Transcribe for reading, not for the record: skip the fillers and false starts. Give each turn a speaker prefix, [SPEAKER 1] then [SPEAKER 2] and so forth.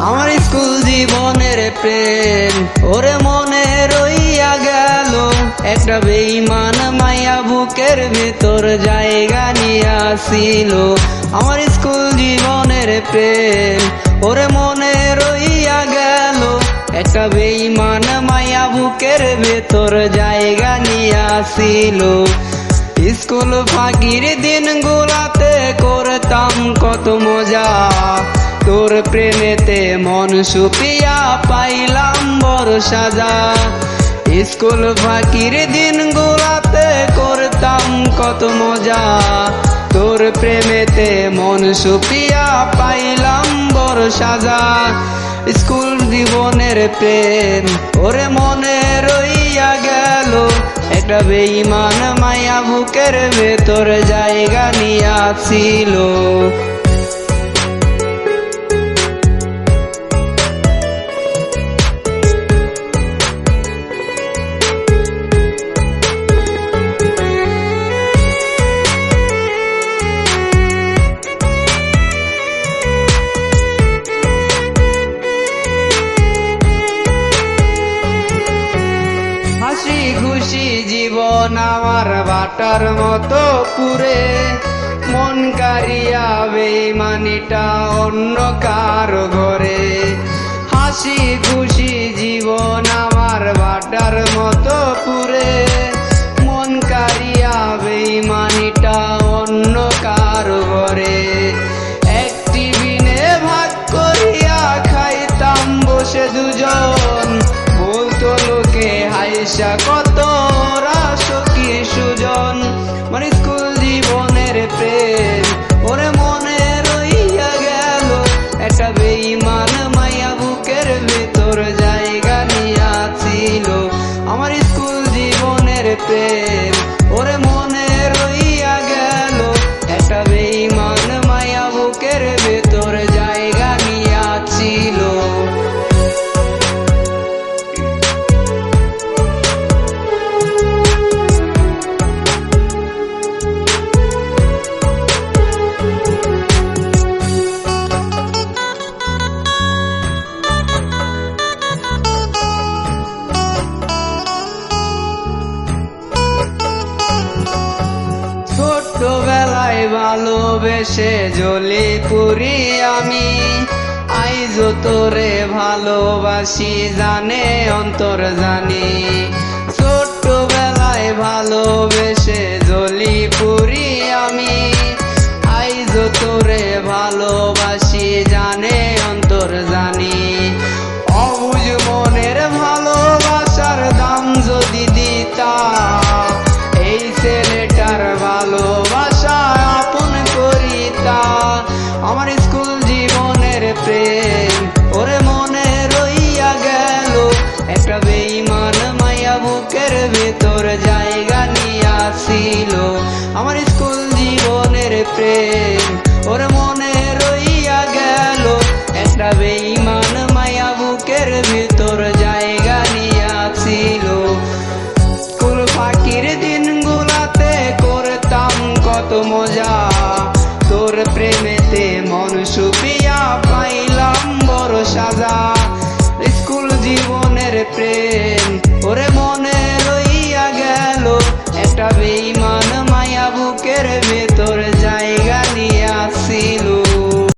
[SPEAKER 1] আমার স্কুল জীবনের প্রেম ওরে মনে রইয়া গেল, একটা বেঈমান মাইয়া বুকের ভেতর জায়গা নিয়াছিল। আমার স্কুল জীবনের প্রেম ওরে মনে রইয়া গেল, একটা বেঈমান মাইয়া বুকের ভেতর জায়গা নিয়াছিল। স্কুল ফাঁকির দিনগুলাতে করতাম কত মজা, তোর প্রেমেতে মন সুপিয়া পাইলাম বড় সাজা। স্কুল ফাঁকির দিনগুলাতে করতাম কত মজা, তোর প্রেমেতে মন সুপিয়া পাইলাম বড় সাজা। স্কুল জীবনের প্রেম ওরে মনে রইয়া গেল, একটা বেঈমান মায়া বুকের ভেতর জায়গা নিয়াছিল। হাসি খুশি জীবন আমার বাটার মতো পুরে, মন কারিয়া বেঈমানিটা অন্য কারো ঘরে। হাসি খুশি জীবন আমার বাটার মতো পুরে, মন কারিয়া বেঈমানিটা অন্য কারো ঘরে। এক টিফিনে ভাগ করিয়া খাইতাম বসে দুজন, বলতো লোকে হাইসা কত রাসকি সুজন। মানে স্কুল জীবনের প্রেম ওরে মনে রইয়া গেল, একটা বেঈমান মাইয়া বুকের ভেতর জায়গা নিয়াছিল। আমার স্কুল জীবনের প্রেম ওরে মনে রইয়া গেল, একটা বেঈমান মাইয়া বুকের ভেতর জায়গা নিয়াছিল। ছোটবেলায় ভালোবেসে জ্বলি পুরি আমি, আইজো তোরে ভালোবাসি জানে অন্তর জানি। ছোটবেলায় ভালোবেসে জ্বলি পুরি আমি, আইজো তোরে ভালোবাসি জানে অন্তর জানি। অবুঝ মনের ভালোবাসার দাম যদি দিতা, এই ছেলেটার ভালোবাসা আপন করিতা। আমার স্কুল জীবনের প্রেম ওরে মনে রইয়া গেল, একটা বেঈমান মাইয়া বুকের ভেতর জায়গা নিয়াছিল। আমার স্কুল জীবনের প্রেম